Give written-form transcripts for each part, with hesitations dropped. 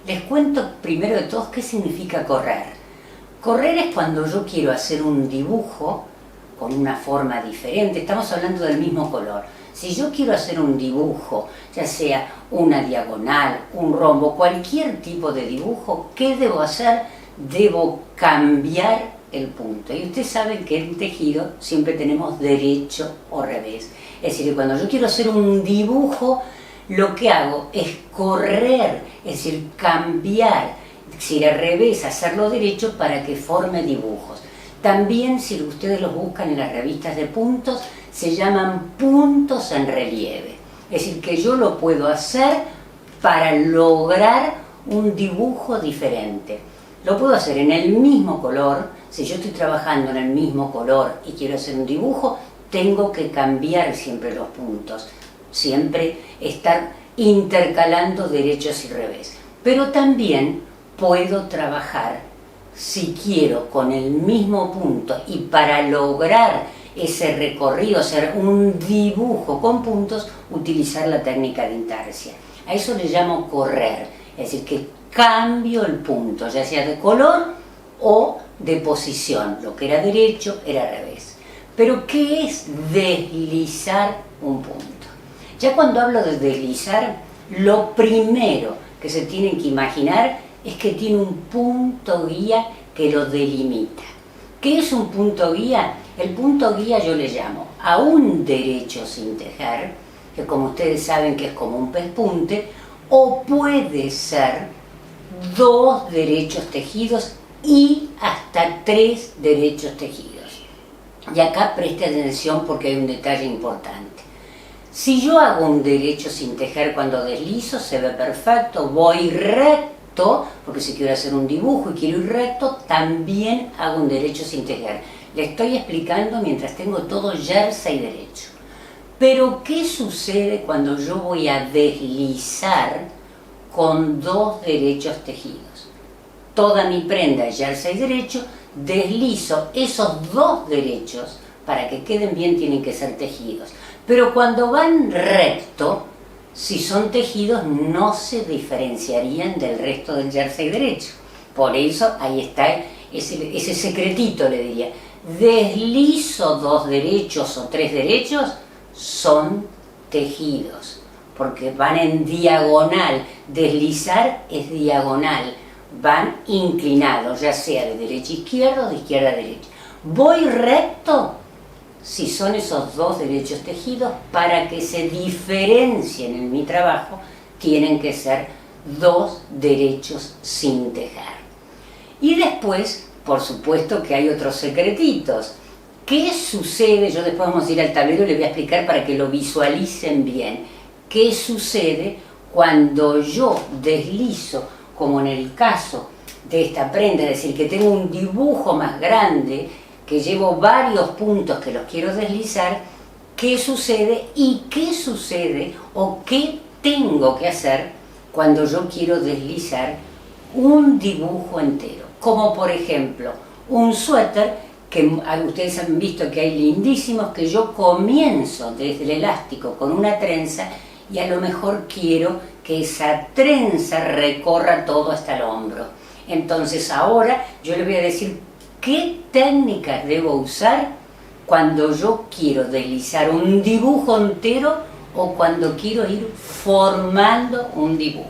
Les cuento primero de todo qué significa correr. Correr es cuando yo quiero hacer un dibujo con una forma diferente, estamos hablando del mismo color. Si yo quiero hacer un dibujo, ya sea una diagonal, un rombo, cualquier tipo de dibujo, ¿qué debo hacer? Debo cambiar el punto. Y ustedes saben que en tejido siempre tenemos derecho o revés. Es decir, cuando yo quiero hacer un dibujo, lo que hago es correr, es decir, cambiar, si al revés, hacerlo derecho para que forme dibujos. También, si ustedes los buscan en las revistas de puntos, se llaman puntos en relieve. Es decir, que yo lo puedo hacer para lograr un dibujo diferente. Lo puedo hacer en el mismo color. Si yo estoy trabajando en el mismo color y quiero hacer un dibujo, tengo que cambiar siempre los puntos. Siempre estar intercalando derechos y revés. Pero también puedo trabajar, si quiero, con el mismo punto y para lograr ese recorrido, hacer un dibujo con puntos, utilizar la técnica de intarsia. A eso le llamo correr, es decir, que cambio el punto, ya sea de color o de posición. Lo que era derecho era revés. Pero ¿qué es deslizar un punto? Ya cuando hablo de deslizar, lo primero que se tienen que imaginar es que tiene un punto guía que lo delimita. ¿Qué es un punto guía? El punto guía yo le llamo a un derecho sin tejer, que como ustedes saben que es como un pespunte, o puede ser dos derechos tejidos y hasta tres derechos tejidos. Y acá preste atención porque hay un detalle importante. Si yo hago un derecho sin tejer cuando deslizo, se ve perfecto, voy recto, porque si quiero hacer un dibujo y quiero ir recto, también hago un derecho sin tejer. Le estoy explicando mientras tengo todo jersey derecho. Pero, ¿qué sucede cuando yo voy a deslizar con dos derechos tejidos? Toda mi prenda es jersey derecho, deslizo esos dos derechos, para que queden bien tienen que ser tejidos. Pero cuando van recto, si son tejidos no se diferenciarían del resto del jersey derecho. Por eso ahí está ese secretito, le diría. Deslizo dos derechos o tres derechos, son tejidos, porque van en diagonal. Deslizar es diagonal, van inclinados, ya sea de derecha a izquierda o de izquierda a derecha. Voy recto si son esos dos derechos tejidos. Para que se diferencien en mi trabajo, tienen que ser dos derechos sin tejer. Y después, por supuesto que hay otros secretitos. ¿Qué sucede? Yo después vamos a ir al tablero y les voy a explicar para que lo visualicen bien. ¿Qué sucede cuando yo deslizo, como en el caso de esta prenda? Es decir, que tengo un dibujo más grande, que llevo varios puntos que los quiero deslizar. ¿Qué sucede? ¿Y qué sucede? ¿O qué tengo que hacer cuando yo quiero deslizar un dibujo entero? Como por ejemplo, un suéter, que ustedes han visto que hay lindísimos, que yo comienzo desde el elástico con una trenza y a lo mejor quiero que esa trenza recorra todo hasta el hombro. Entonces ahora yo le voy a decir qué técnicas debo usar cuando yo quiero deslizar un dibujo entero o cuando quiero ir formando un dibujo.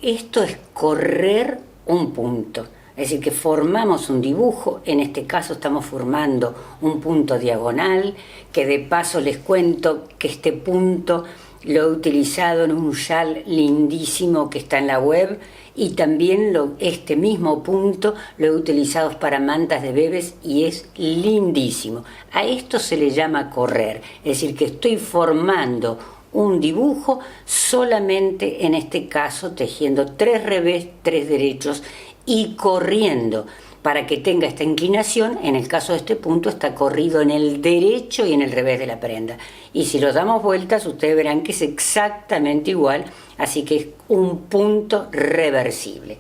Esto es correr un punto. Es decir, que formamos un dibujo, en este caso estamos formando un punto diagonal, que de paso les cuento que este punto lo he utilizado en un chal lindísimo que está en la web, y también este mismo punto lo he utilizado para mantas de bebés y es lindísimo. A esto se le llama correr, es decir, que estoy formando un dibujo solamente en este caso tejiendo tres revés, tres derechos y corriendo para que tenga esta inclinación. En el caso de este punto está corrido en el derecho y en el revés de la prenda. Y si lo damos vueltas, ustedes verán que es exactamente igual, así que es un punto reversible.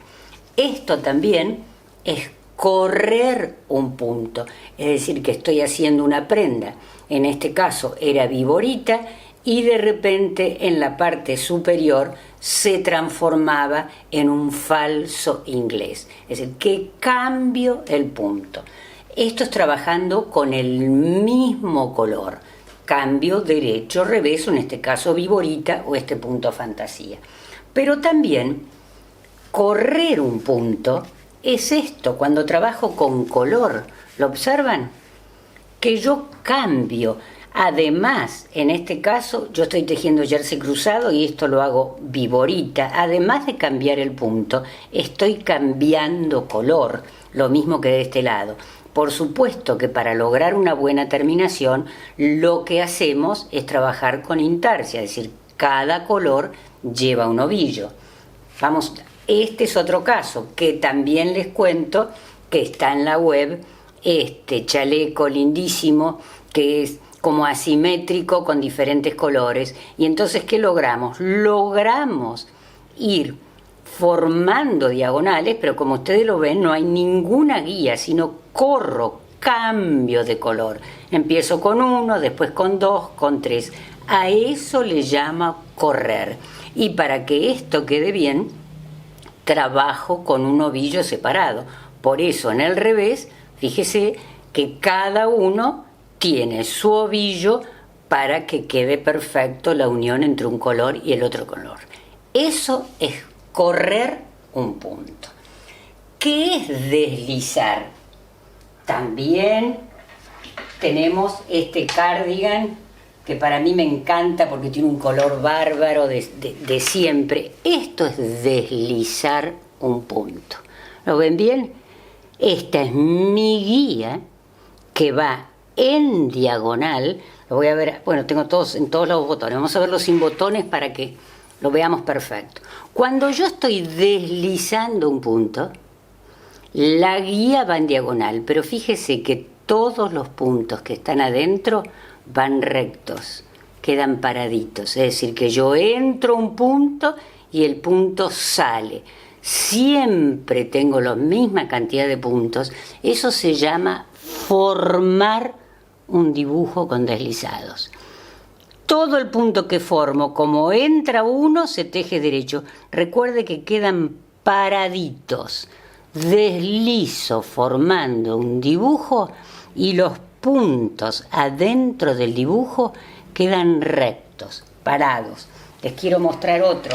Esto también es correr un punto, es decir, que estoy haciendo una prenda. En este caso era viborita y de repente en la parte superior se transformaba en un falso inglés. Es decir, que cambio el punto. Esto es trabajando con el mismo color. Cambio derecho, revés, o en este caso viborita o este punto fantasía. Pero también correr un punto es esto, cuando trabajo con color. ¿Lo observan? Que yo cambio. Además, en este caso, yo estoy tejiendo jersey cruzado y esto lo hago viborita. Además de cambiar el punto, estoy cambiando color, lo mismo que de este lado. Por supuesto que para lograr una buena terminación, lo que hacemos es trabajar con intarsia, es decir, cada color lleva un ovillo. Vamos, este es otro caso que también les cuento que está en la web, este chaleco lindísimo que es como asimétrico con diferentes colores. Y entonces, ¿qué logramos? Logramos ir formando diagonales, pero como ustedes lo ven, no hay ninguna guía, sino corro, cambio de color. Empiezo con 1, después con 2, con 3. A eso le llama correr. Y para que esto quede bien, trabajo con un ovillo separado. Por eso en el revés, fíjese que cada uno tiene su ovillo para que quede perfecto la unión entre un color y el otro color. Eso es correr un punto. ¿Qué es deslizar? También tenemos este cardigan que para mí me encanta porque tiene un color bárbaro de siempre. Esto es deslizar un punto. ¿Lo ven bien? Esta es mi guía que va en diagonal. Lo voy a ver, bueno, tengo todos en todos los botones. Vamos a verlo sin botones para que lo veamos perfecto. Cuando yo estoy deslizando un punto, la guía va en diagonal, pero fíjese que todos los puntos que están adentro van rectos, quedan paraditos. Es decir, que yo entro un punto y el punto sale. Siempre tengo la misma cantidad de puntos. Eso se llama formar un dibujo con deslizados. Todo el punto que formo, como entra uno, se teje derecho. Recuerde que quedan paraditos. Deslizo formando un dibujo y los puntos adentro del dibujo quedan rectos, parados. Les quiero mostrar otro,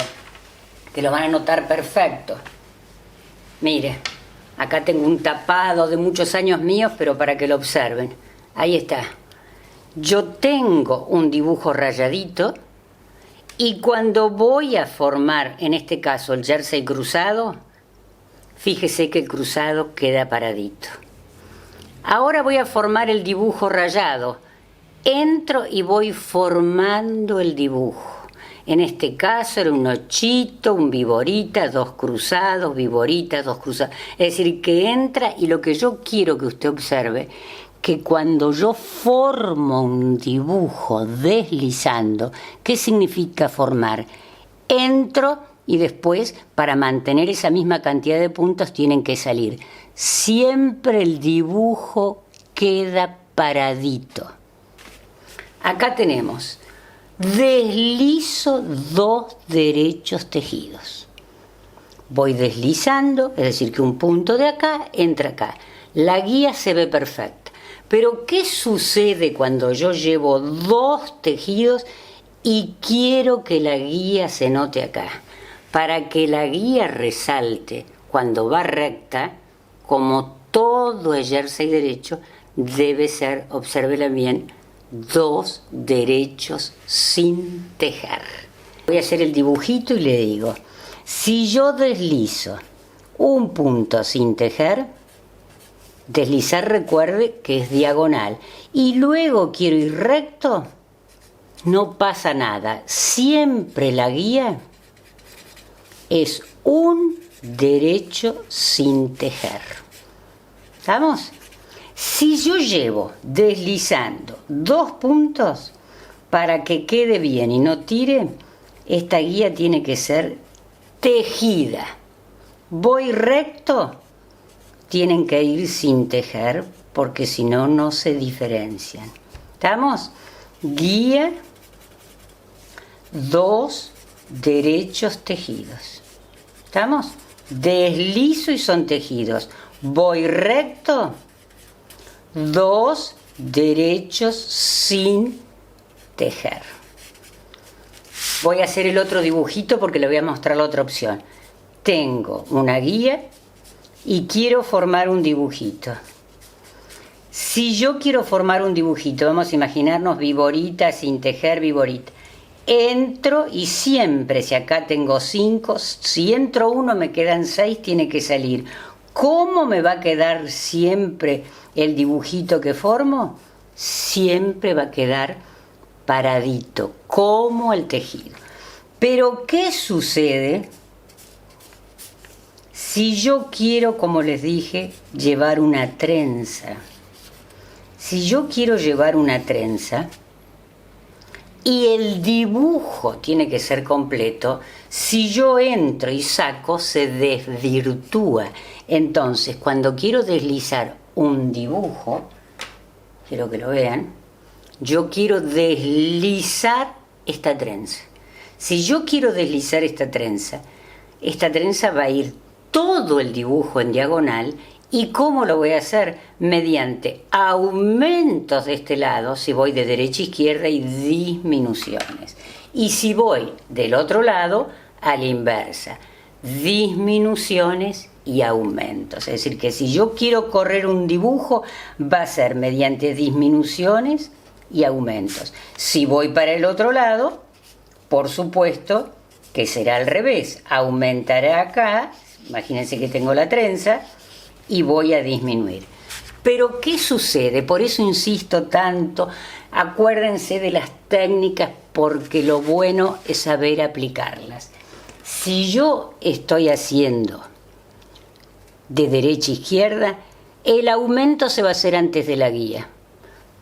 que lo van a notar perfecto. Mire, acá tengo un tapado de muchos años míos, pero para que lo observen. Ahí está. Yo tengo un dibujo rayadito y cuando voy a formar, en este caso, el jersey cruzado, fíjese que el cruzado queda paradito. Ahora voy a formar el dibujo rayado. Entro y voy formando el dibujo. En este caso era un ochito, un viborita, 2 cruzados, viborita, 2 cruzados. Es decir, que entra y lo que yo quiero que usted observe, que cuando yo formo un dibujo deslizando, ¿qué significa formar? Entro y después, para mantener esa misma cantidad de puntos, tienen que salir. Siempre el dibujo queda paradito. Acá tenemos, deslizo 2 derechos tejidos. Voy deslizando, es decir, que un punto de acá entra acá. La guía se ve perfecta. Pero ¿qué sucede cuando yo llevo 2 tejidos y quiero que la guía se note acá? Para que la guía resalte cuando va recta, como todo el jersey derecho, debe ser, obsérvela bien, 2 derechos sin tejer. Voy a hacer el dibujito y le digo, si yo deslizo un punto sin tejer, deslizar, recuerde que es diagonal, y luego quiero ir recto, no pasa nada. Siempre la guía es un derecho sin tejer. ¿Estamos? Si yo llevo deslizando 2 puntos, para que quede bien y no tire, esta guía tiene que ser tejida. Voy recto, tienen que ir sin tejer, porque si no, no se diferencian. ¿Estamos? Guía, 2 derechos tejidos. ¿Estamos? Deslizo y son tejidos. Voy recto, 2 derechos sin tejer. Voy a hacer el otro dibujito porque le voy a mostrar la otra opción. Tengo una guía y quiero formar un dibujito. Si yo quiero formar un dibujito, vamos a imaginarnos viborita sin tejer, viborita. Entro y siempre, si acá tengo 5, si entro 1 me quedan 6, tiene que salir. ¿Cómo me va a quedar siempre el dibujito que formo? Siempre va a quedar paradito, como el tejido. Pero, ¿qué sucede si yo quiero, como les dije, llevar una trenza? Si yo quiero llevar una trenza y el dibujo tiene que ser completo, si yo entro y saco, se desvirtúa. Entonces, cuando quiero deslizar un dibujo, quiero que lo vean, yo quiero deslizar esta trenza. Si yo quiero deslizar esta trenza va a ir todo el dibujo en diagonal. ¿Y cómo lo voy a hacer? Mediante aumentos de este lado, si voy de derecha a izquierda, y disminuciones. Y si voy del otro lado, a la inversa, disminuciones y aumentos. Es decir, que si yo quiero correr un dibujo, va a ser mediante disminuciones y aumentos. Si voy para el otro lado, por supuesto que será al revés. Aumentaré acá, imagínense que tengo la trenza, y voy a disminuir. Pero ¿qué sucede? Por eso insisto tanto, acuérdense de las técnicas porque lo bueno es saber aplicarlas. Si yo estoy haciendo de derecha a izquierda, el aumento se va a hacer antes de la guía.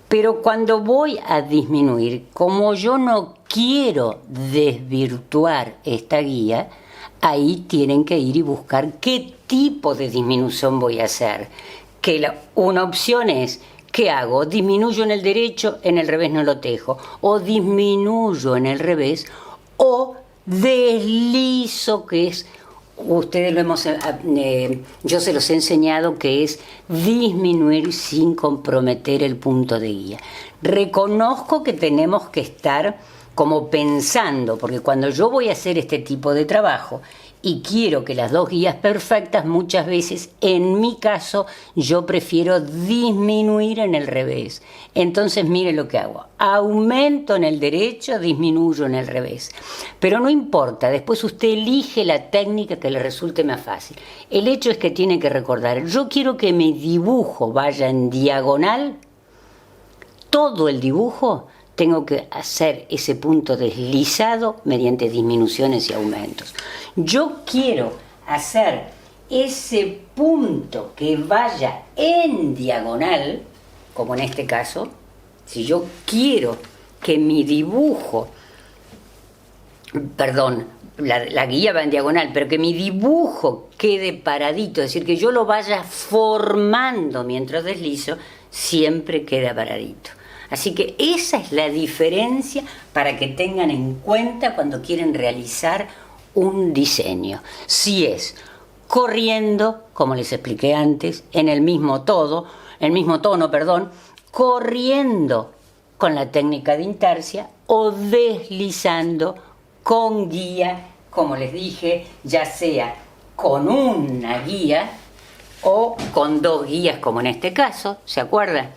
Pero cuando voy a disminuir, como yo no quiero desvirtuar esta guía, ahí tienen que ir y buscar qué tipo de disminución voy a hacer. Una opción es, ¿qué hago? Disminuyo en el derecho, en el revés no lo tejo. O disminuyo en el revés, o deslizo, que es, ustedes lo hemos, yo se los he enseñado, que es disminuir sin comprometer el punto de guía. Reconozco que tenemos que estar como pensando, porque cuando yo voy a hacer este tipo de trabajo y quiero que las dos guías perfectas, muchas veces, en mi caso, yo prefiero disminuir en el revés. Entonces, mire lo que hago. Aumento en el derecho, disminuyo en el revés. Pero no importa, después usted elige la técnica que le resulte más fácil. El hecho es que tiene que recordar, yo quiero que mi dibujo vaya en diagonal, todo el dibujo, tengo que hacer ese punto deslizado mediante disminuciones y aumentos. Yo quiero hacer ese punto que vaya en diagonal, como en este caso, si yo quiero que mi dibujo, la guía va en diagonal, pero que mi dibujo quede paradito, es decir, que yo lo vaya formando mientras deslizo, siempre queda paradito. Así que esa es la diferencia para que tengan en cuenta cuando quieren realizar un diseño. Si es corriendo, como les expliqué antes, en el mismo tono, corriendo con la técnica de intarsia o deslizando con guía, como les dije, ya sea con una guía o con dos guías, como en este caso, ¿se acuerdan?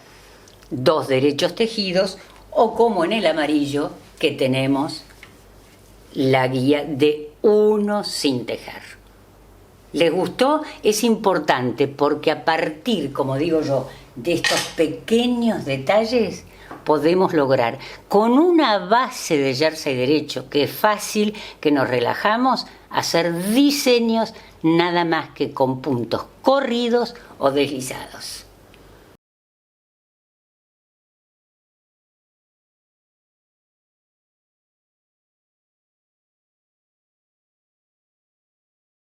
2 derechos tejidos, o como en el amarillo que tenemos la guía de 1 sin tejer. ¿Les gustó? Es importante porque a partir, como digo yo, de estos pequeños detalles podemos lograr con una base de jersey derecho que es fácil, que nos relajamos, hacer diseños nada más que con puntos corridos o deslizados.